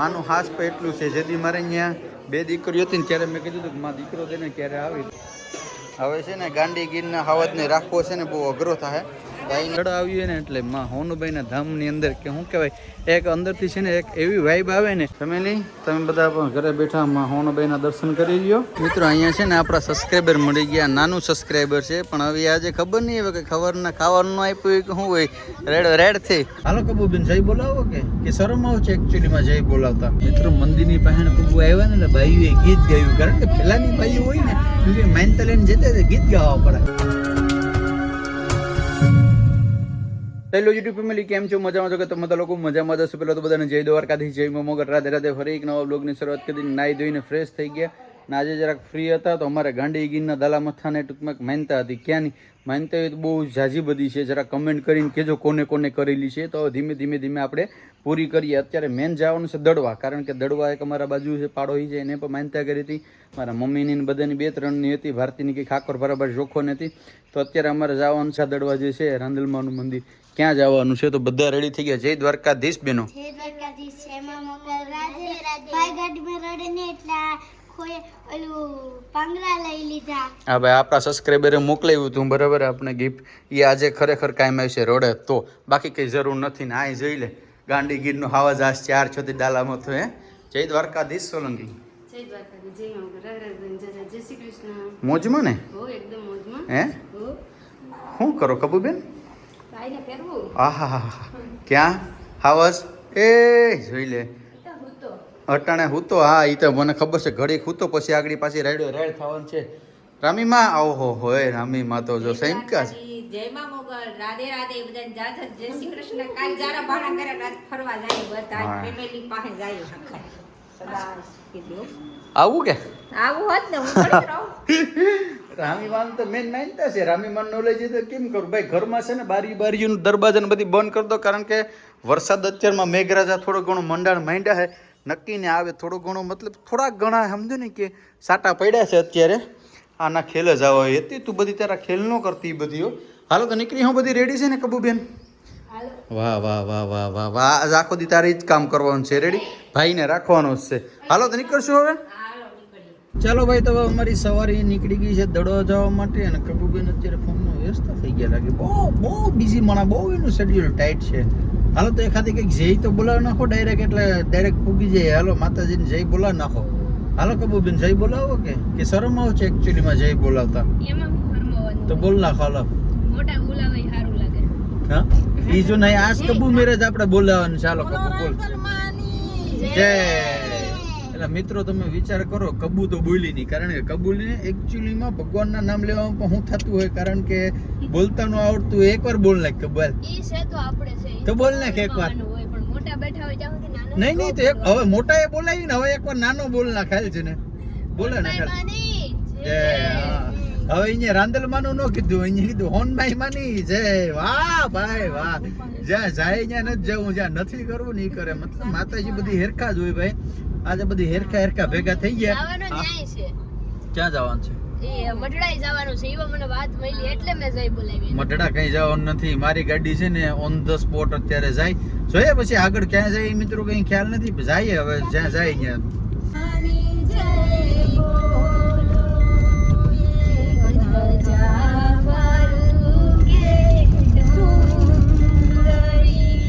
માનું હાસ પણ એટલું છે. જેથી મારે અહીંયા 2 દીકરીઓ હતી ને ત્યારે મેં કીધું હતું કે મારો દીકરો તેને ક્યારે આવી. હવે છે ને ગાંડી ગીરના હાવજને રાખવો છે ને બહુ અઘરો થાય. લડા આવીએ ને એટલે માં હોનુભાઈના ધામની અંદર કે શું કહેવાય એક અંદરથી છે ને એક એવી વાઇબ આવે ને. ફેમિલી તમે બધા પણ ઘરે બેઠા માં હોનુભાઈના દર્શન કરી લ્યો. મિત્રો અહીંયા છે ને આપણા સબસ્ક્રાઈબર મળી ગયા. નાનું સબસ્ક્રાઈબર છે પણ હવે આજે ખબર નહીં હવે કે ખબરના ખાવાનું આપ્યું કે શું હોય રેડ થઈ. હાલો કબુબેન જય બોલાવો કે શરમ આવે છે એકચ્યુઅલીમાં જય બોલાવતા. મિત્રો મંદિરની પાસે કબુ આવ્યા ને એટલે ભાઈઓએ ગીત ગાયું કારણ કે પહેલાની ભાઈઓ હોય ને માનતા લઈને જતા ગીત ગાવા પડે. હેલો યુટ્યુબ ફેમિલી કેમ છો? મજામાં છો કે તમે બધા લોકો મજામાં જશો? પેલા તો બધાને જય દ્વારકાધીશ, જય મોગલ, રાધે રાધે. ફરી એક નવા બ્લોગની શરૂઆત કરી. નાહી ધોઈને ફ્રેશ થઈ ગયા ને આજે જરાક ફ્રી હતા તો અમારે ગાંડી ગીરના દાલા મથાને ટૂંકમાં માનતા હતી. ક્યાંની માનતા હોય તો બહુ ઝાઝી બધી છે. જરા કમેન્ટ કરીને કહેજો કોને કોને કરેલી છે તો ધીમે ધીમે આપણે પૂરી કરીએ. અત્યારે મેન જવાનું છે દડવા, કારણ કે દડવા એક અમારા બાજુ છે પાડોઈ છે એને પણ માનતા કરી હતી. મારા મમ્મીની બધાની 2-3ની હતી. ભારતીની કંઈ ખાકર બરાબર ચોખ્ખો નથી તો અત્યારે અમારે જવાનું છે દડવા જે છે રાંદલમાનું મંદિર. ક્યાં જવાનું છે તો બધા રેડી થઈ ગયા. જય દ્વારકાધીશ બેનો. જય દ્વારકાધીશ. એમાં મોકલ રાધે રાધે. ભાઈ ગાડીમાં રડે ને એટલે કોઈ ઓલું પાંગરા લઈ લીધા. હા ભાઈ આપણા સબસ્ક્રાઈબરે મોકલાવ્યું હતું બરાબર આપણે ગિફ્ટ. એ આજે ખરેખર કાયમ આવશે રડે તો, બાકી કંઈ જરૂર નથી ને. આ જોઈ લે ગાંડી ગીરનો હાવજ આ 4 છોથી ડાલામાં તો. હે જય દ્વારકાધીશ સોલંકી. જય દ્વારકાધીશ. જય મોગલ, જય શ્રી કૃષ્ણ. મોજમાં ને? હો એકદમ મોજમાં. હે હો શું કરો કબુબેન? ભાઈને પહેરવું. આહા ક્યાં હાવજ એ જોઈ લે અટાણે હૂતો. હા એ તો મને ખબર છે. ઘડીક હૂતો પછી આગળ પાછી રાઈડ થવાનું છે. રામીમાં ઓહો હોય રામીમાં તો જો સૈમકા છે. જય માં મોગલ, રાધે રાધે. બધાને જાજા જય શ્રી કૃષ્ણ. કાલ જારા બાણા કરે રાત ફરવા જાય બધા ફેમિલી પાસે જાય સદા કીધું. આવું કે આવું હોત ને હું થોડી રહું. રામીમાન તો મેન માનતા છે. રામીમાન નો લઈ જઈએ તો કેમ કરું ભાઈ? ઘરમાં છે ને બારીઓનું દરવાજાને બધી બંધ કરી દો, કારણ કે વરસાદ અત્યારમાં મેઘરાજા થોડો ઘણો મંડાણ માંડ્યા છે. નક્કી ને આવે થોડો ઘણો, મતલબ થોડાક ઘણા સમજો ને કે સાટા પડ્યા છે અત્યારે. આના ખેલ જ આવો હતી. તું બધી તારા ખેલ ન કરતી બધીઓ. હાલો તો નીકળી હું બધી રેડી છે ને કબુબેન? વાહ વાહ વાહ વાહ વાહ વાહ. આજ આખો દી તારે જ કામ કરવાનું છે. રેડી ભાઈને રાખવાનો જ છે. હાલો તો નીકળશું હવે. ચાલો ભાઈ તો હવે અમારી સવારી નીકળી ગઈ છે દડવા જવા માટે. અને કબુબેન અત્યારે ફોનમાં વ્યસ્ત થઈ ગયા લાગે. બહુ બિઝી માણા, બહુ એનું શેડ્યુલ ટાઈટ છે. હાલો તો એખાદી કંઈક જય તો બોલાવી નાખો ડાયરેક્ટ, એટલે ડાયરેક્ટ પૂગી જાય. હાલો માતાજીને જય બોલાવી નાખો. હાલો કબુબેન જય બોલાવો કે શરમ આવે છે એકચ્યુઅલીમાં જય બોલાવતા? એમાં હું ફરમાવાનું તો બોલ નાખો. હાલો મોટા બોલાવે સારું લાગે. હા ઈ જો નહીં આજ કબુ મેરેજ આપણે બોલાવવાનું. ચાલો કબુ બોલ જય. એટલે મિત્રો તમે વિચાર કરો, કબુ તો બોલી નહીં, કારણ કે કબૂલીને એકચ્યુઅલીમાં ભગવાનના નામ લેવામાં પણ શું થતું હોય, કારણ કે બોલતા નું આવડતું. એકવાર બોલ નાખ કબૂલ. ઈ છે તો આપણે છે તો બોલ નાખ એકવાર. પણ મોટા બેઠા હોય ત્યાં સુધી નાના નહીં તો હવે મોટા એ બોલાવી ને હવે એકવાર નાનો બોલ ના ખાય છે ને. બોલે ના ખાય. જય. હવે અહીંયા રાંદલમાનું ન કીધું, અહીંયા કીધું હોનભાઈ માની જય. વાહ ભાઈ વાહ. જ્યાં જાય ત્યાં નથી જવું, જ્યાં નથી કરવું નહીં કરે. મતલબ માતાજી બધી હેરખા જ હોય ભાઈ. આજે બધી હેરખા ભેગા થઈ ગયા. જવાનો ન્યાય છે. ક્યાં જવાનું છે? એ મઢડાઈ જવાનું છે. એવા મને વાત મળી એટલે મેં જઈ બોલાવી. મઢડા કઈ જવાનું નથી. મારી ગાડી છે ને ઓન ધ સ્પોટ અત્યારે જાય. જોઈએ પછી આગળ ક્યાં જાય મિત્રો કઈ ખ્યાલ નથી. જાય હવે જ્યાં જાય ત્યાં.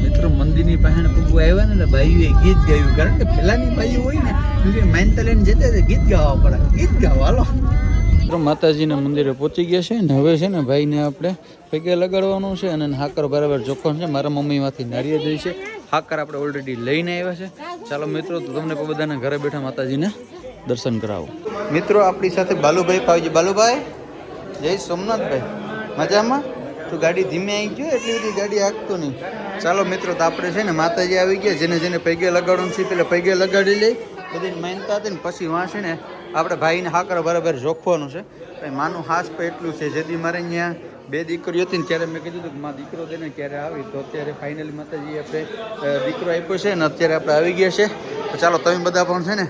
મિત્રો મંદિરની પાસે કબુ આવ્યા ને એટલે ભાઈઓએ ગીત ગાયું, કારણ કે પહેલાની ભાઈઓ હોય ને માનતા લઈને જતા ગીત ગાવા પડે. ગીત ગાવા હાલો. માતાજીના મંદિરે પહોંચી ગયા છે ને હવે છે ને ભાઈને આપણે પૈકે લગાડવાનું છે અને હાકર બરાબર જોખવાનું છે. મારા મમ્મીમાંથી નારિયેળ જોઈ છે. હાકર આપણે ઓલરેડી લઈને આવ્યા છે. ચાલો મિત્રો તો તમને બધાને ઘરે બેઠા માતાજીને દર્શન કરાવો. મિત્રો આપણી સાથે બાલુભાઈ પાવજી. બાલુભાઈ જય સોમનાથભાઈ. મજામાં? તું ગાડી ધીમે આવી ગયો, એટલી બધી ગાડી હાંકતો નહીં. ચાલો મિત્રો તો આપણે છે ને માતાજી આવી ગયા. જેને પૈગે લગાડવાનું છે પેલા પૈગે લગાડી લઈ. બધી માનતા હતી ને પછી વાં છે ને આપણે ભાઈને હાકર બરાબર જોખવાનું છે. ભાઈ માનું હાસ પણ એટલું છે. જેથી મારે અહીંયા 2 દીકરીઓ હતી ને ત્યારે મેં કીધું હતું કે મારો દીકરો તેને ક્યારે આવી, તો અત્યારે ફાઇનલી માતાજી આપણે દીકરો આપ્યો છે ને અત્યારે આપણે આવી ગયા છે. તો ચાલો તમે બધા પણ છે ને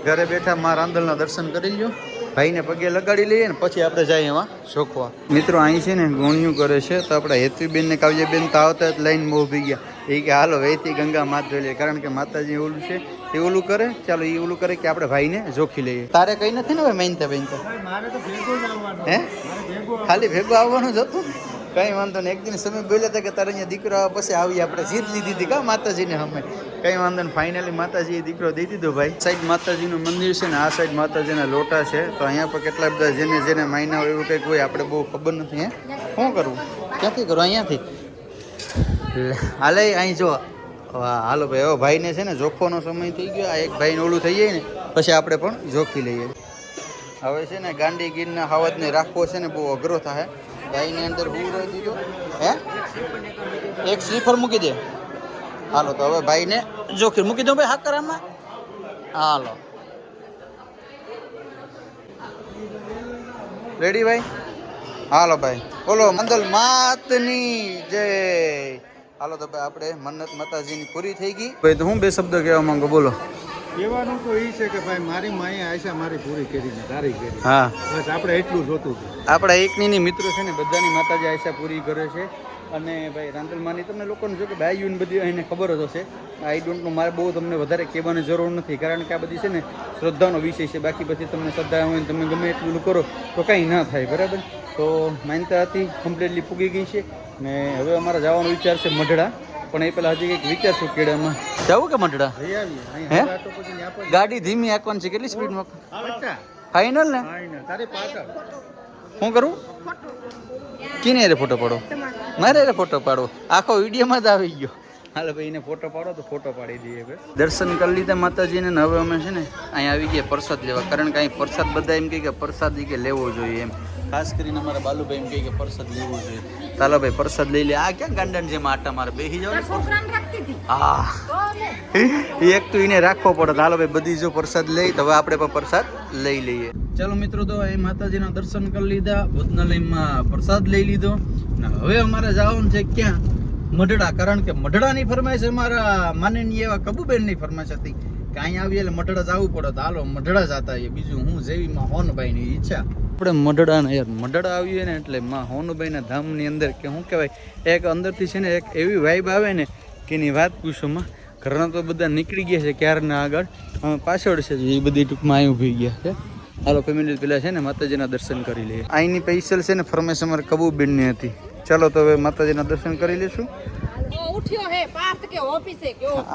ઘરે બેઠા મા રાંદલના દર્શન કરી લો. ભાઈને પગે લગાડી લઈએ ને પછી આપણે જઈએ એમાં શોખવા. મિત્રો અહીં છે ને ગોણિયું કરે છે તો આપણે હેતવીબેન ને કાવ્યબેન તો આવતા જ લાઈન બહુ ઉભી ગયા. એ કે હાલો વહેતી ગંગા માત જોઈ લે, કારણ કે માતાજી ઓલું છે એ ઓલું કરે, ચાલો એ ઓલું કરે કે આપણે ભાઈને જોખી લઈએ. તારે કઈ નથી ને હવે મહેનતા બેનતા? હે ખાલી ભેગું આવવાનું જ હતું. કઈ વાંધો નહીં. એક દિન સમય બોલ્યા હતા કે તારે અહીંયા દીકરો આવે પછી આવી, આપણે જીત લીધી હતી કા માતાજીને અમે. કઈ વાંધો નહીં, ફાઇનલી માતાજીએ દીકરો દઈ દીધો ભાઈ. સાઈડ માતાજીનું મંદિર છે ને આ સાઈડ માતાજીના લોટા છે. તો અહીંયા પર કેટલા બધા જેને જેને માયના હોય એવું કંઈક હોય, આપણે બહુ ખબર નથી. હે શું કરવું, ક્યાંથી કરું? અહીંયાથી હાલે અહીં જો. હાલો ભાઈ, હવે ભાઈને છે ને જોખવાનો સમય થઈ ગયો. આ એક ભાઈને ઓલું થઈ જાય ને પછી આપણે પણ જોખી લઈએ. હવે છે ને ગાંડી ગીરના હાવજને રાખવો છે ને બહુ અઘરો થાય. ભાઈની અંદર હું રહી દીધો. હે એક સ્લીપર મૂકી દે. હાલો તો હવે ભાઈને જોખી મૂકી દો ભાઈ હાકરામાં. હાલો રેડી ભાઈ? હાલો ભાઈ, બોલો મંદલ માતની જય. હાલો તો ભાઈ આપણે મન્નત માતાજીની પૂરી થઈ ગઈ. ભાઈ તો હું બે શબ્દ કહેવા માંગુ, બોલો. કહેવાનું તો એ છે કે ભાઈ મારી માએ આશા મારી પૂરી કરીને તારી કરી. હા બસ આપણે એટલું જોતું હતું. આપણા એકની મિત્રો છે ને બધાની માતાજી આશા પૂરી કરે છે. અને ભાઈ રાંદલમાની તમને લોકોને જો કે ભાઈઓને બધી એને ખબર જ હશે. આઈ ડોન્ટ નો, મારે બહુ તમને વધારે કહેવાની જરૂર નથી, કારણ કે આ બધી છે ને શ્રદ્ધાનો વિષય છે. બાકી પછી તમને શ્રદ્ધા હોય ને તમે ગમે એટલું કરો તો કંઈ ના થાય, બરાબર. તો માનતા હતી કમ્પ્લીટલી પૂગી ગઈ છે ને હવે અમારે જવાનો વિચાર છે મઢડા. પણ એ પહેલાં હજી કંઈક વિચારશું કેડામાં જવું કે મઢડા. હે ગાડી ધીમી આંકવાની છે, કેટલી સ્પીડમાં? ફાઇનલ ને? શું કરું? કીને રે ફોટો પાડો? મારે રે ફોટો પાડો? આખો વિડીયોમાં જ આવી ગયો. હાલો ભાઈ એને ફોટો પાડો તો ફોટો પાડી દઈએ. દર્શન કરી લીધા માતાજીને ને હવે અમે છે ને અહીંયા આવી ગયા પ્રસાદ લેવા, કારણ કે અહીં પ્રસાદ બધા એમ કહે કે પ્રસાદ કે લેવો જોઈએ એમ. ખાસ કરીને અમારા બાલુભાઈ એમ કહે કે પ્રસાદ લેવો જોઈએ. ચાલો ભાઈ પ્રસાદ લઈ લે. આ ક્યાં ગાંડાને જેમ આટા મારે બેસી જાવ. હા એક તો એને રાખવો પડે. હાલો ભાઈ બધી જો પ્રસાદ લઈ તો હવે આપણે પણ પ્રસાદ લઈ લઈએ. ચાલો મિત્રો, તો એ માતાજીના દર્શન કરી લીધા, ભોજનાલયમાં પ્રસાદ લઈ લીધો ને હવે અમારે જવાનું છે ક્યાં? મઢડા. કારણ કે મઢડાની ફરમાઈશ અમારા માનનીય એવા કબુબેનની ફરમાઈશ હતી કે અહીંયા આવીએ એટલે મઢડા જવું પડે. તો હાલો મઢડા જતા આવીએ. બીજું હું જેવીમાં હોનભાઈની ઈચ્છા. આપણે મઢડા ને યાર મઢડા આવીએ ને એટલે માં હોનુભાઈના ધામની અંદર કે શું કહેવાય, એક અંદરથી છે ને એક એવી વાઇબ આવે ને કે એની વાત પૂછોમાં. ઘરના તો બધા નીકળી ગયા છે ક્યારના, આગળ પાછળ છે એ બધી ટૂંકમાં અહીં ઊભી ગયા છે. હાલો ફેમિલી પેલા છે ને માતાજીના દર્શન કરી લઈએ. અહીંની સ્પેશિયલ છે ને ફરમાઈશ અમારે કબૂબેનની હતી. ચાલો તો હવે માતાજીના દર્શન કરી લઈશું.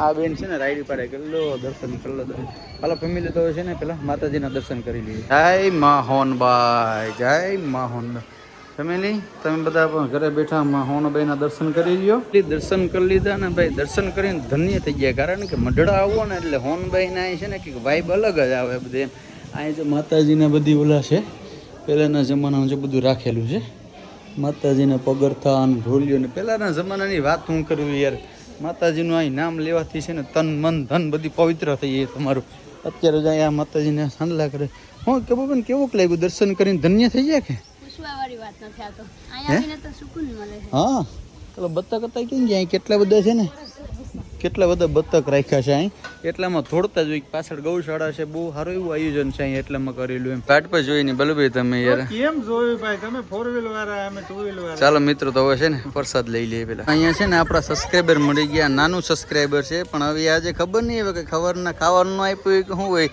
આ બેન છે ને રાઈડ પાડે કેટલો દર્શન કરલો. હાલો ફેમિલી તો છે ને પેલા માતાજીના દર્શન કરી લઈએ. જય માહોનભાઈ, જય માહોન. ફેમિલી તમે બધા પણ ઘરે બેઠા હોનભાઈના દર્શન કરી લ્યો. દર્શન કરી લીધા ને ભાઈ, દર્શન કરીને ધન્ય થઈ ગયા. કારણ કે મઢડા આવો ને એટલે હોનભાઈને અહીં છે ને કે વાઇબ અલગ જ આવે બધે. અહીં જો માતાજીના બધી ઓલા છે પહેલાંના જમાનામાં જો બધું રાખેલું છે. માતાજીના પગરથા અને ઢોલિયો ને પહેલાંના જમાનાની વાત હું કરું યાર. માતાજીનું અહીં નામ લેવાથી છે ને તન મન ધન બધી પવિત્ર થઈ જાય તમારું. અત્યારે જ અહીંયા માતાજીને સાંડલા કરે. હું કે બેન કેવું લાગ્યું દર્શન કરીને ધન્ય થઈ જાય કે? હા ચાલો બતક હતા કેમ ગયા? અહીં કેટલા બધા છે ને, કેટલા બધા બતક રાખ્યા છે અહીં. એટલામાં થોડતા જ હોય. પાછળ ગૌશાળા છે, બહુ સારું એવું આયોજન છે અહીં એટલામાં કરેલું એમ. ઘાટ પર જોઈ નહીં બલુભાઈ તમે યાર કેમ જોયું ભાઈ? તમે 4 વ્હીલ વાળા, અમે 2 વ્હીલ વાળા. ચાલો મિત્રો તો હવે છે ને પ્રસાદ લઈ લઈએ પેલા. અહીંયા છે ને આપણા સબસ્ક્રાઈબર મળી ગયા. નાનું સબસ્ક્રાઈબર છે પણ હવે આજે ખબર નહીં હવે કે ખબરના ખાવાનું આપ્યું કે શું હોય.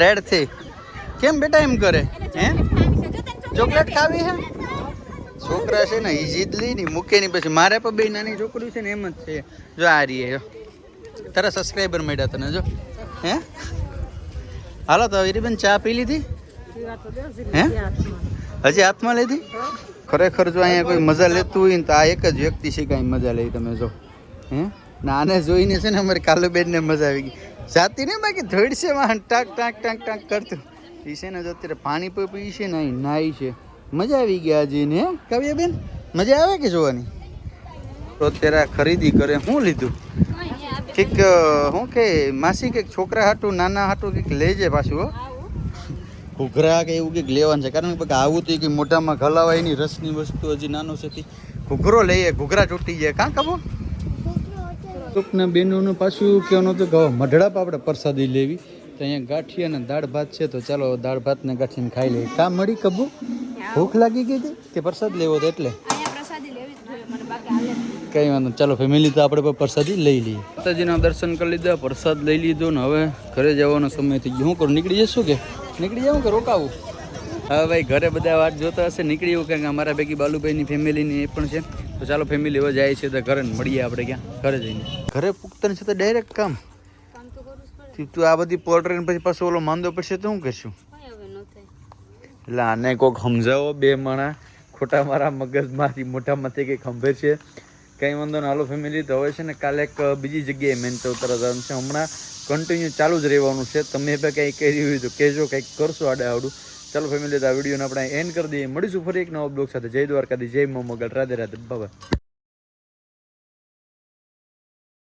રેડ થઈ કેમ બેટા એમ કરે? હે ચોકલેટ ખાવી હે? છોકરા છે ને એ જીદ લઈ ની મૂકે નહીં. પછી મારે પણ બે નાની છોકરી છે ને એમ જ છે. જો આ રહી જો તારા સબસ્ક્રાઈબર મળ્યા તને જો. હે હાલો તો રીબન ચા પી લીધી? હે હજી હાથમાં લીધી? ખરેખર જો અહીંયા કોઈ મજા લેતું હોય ને તો આ એક જ વ્યક્તિ છે કાંઈ મજા લઈ તમે જો. હે ના આને જોઈને છે ને અમારી કાલુબેનને મજા આવી ગઈ. જાતી ને બાકી ધોઈડશે માં ટાક ટાક ટાક ટાક કરતું. એ છે ને જો અત્યારે પાણી પી છે ને અહીં નાઈ છે. મજા આવી ગયા હજી ને કાવ્યાબેન? મજા આવે કે જોવાની? તો અત્યારે ખરીદી કરે. શું લીધું? કંઈક શું કે માસી કંઈક છોકરા હાટું નાના હાટું કંઈક લેજે પાછું. હો ઘૂઘરા કે એવું કંઈક લેવાનું છે. કારણ કે આવું તો કંઈક મોઢામાં ગલાવાય નહીં રસની વસ્તુ. હજી નાનો છે ઘૂઘરો લઈએ. ઘૂઘરા તૂટી જાય કાં ખબર? કોકના બેનોનું પાછું કહેવાનું હતું કે મઢડા પર આપણે પ્રસાદી લેવી. તો અહીંયા ગાંઠિયા અને દાળ ભાત છે. તો ચાલો દાળ ભાત ને ગાંઠીને ખાઈ લઈએ. કાં મળી કબુ? ભૂખ લાગી ગઈ હતી કે પ્રસાદ લેવો હતો એટલે? કે કંઈ વાંધો નહીં. ચાલો ફેમિલી તો આપણે પ્રસાદી લઈ લઈએ. માતાજીના દર્શન કરી લીધા, પ્રસાદ લઈ લીધો ને હવે ઘરે જવાનો સમય થઈ ગયો. શું કરું, નીકળી જશું કે નીકળી જાઉં કે રોકાવું? હા ભાઈ, ઘરે બધા વાટ જોતા હશે, નીકળી જવું કારણ કે અમારા ભેગી બાલુભાઈની ફેમિલીની એ પણ છે. તો ચાલો ફેમિલી હવે જાય છે તો ઘરે મળીએ આપણે ક્યાં ઘરે જઈને. ઘરે પૂગતા છે તો ડાયરેક્ટ કામ તું આ બધી પોલ્ટ્રી પછી પાછો ઓલો માંદો પડશે તો શું કરશું? એટલે આને કોઈક સમજાવો, બે માણા ખોટા મારા મગજમાંથી મોઢામાંથી કંઈક ખંભેર છે. કંઈ વાંધો ને હાલો ફેમિલી. તો હવે છે ને કાલે એક બીજી જગ્યાએ મેન તો તરત જવાનું છે. હમણાં કન્ટિન્યુ ચાલુ જ રહેવાનું છે. તમે પણ કંઈ કરી હોય તો કહેજો, કંઈક કરશો આડે આવડું. ચાલો ફેમિલી, તો આ વિડીયોને આપણે એન્ડ કરી દઈએ. મળીશું ફરી એક નવા બ્લોગ સાથે. જય દ્વારકાથી, જય મોમગલ, રાધે રાધે, બાબા.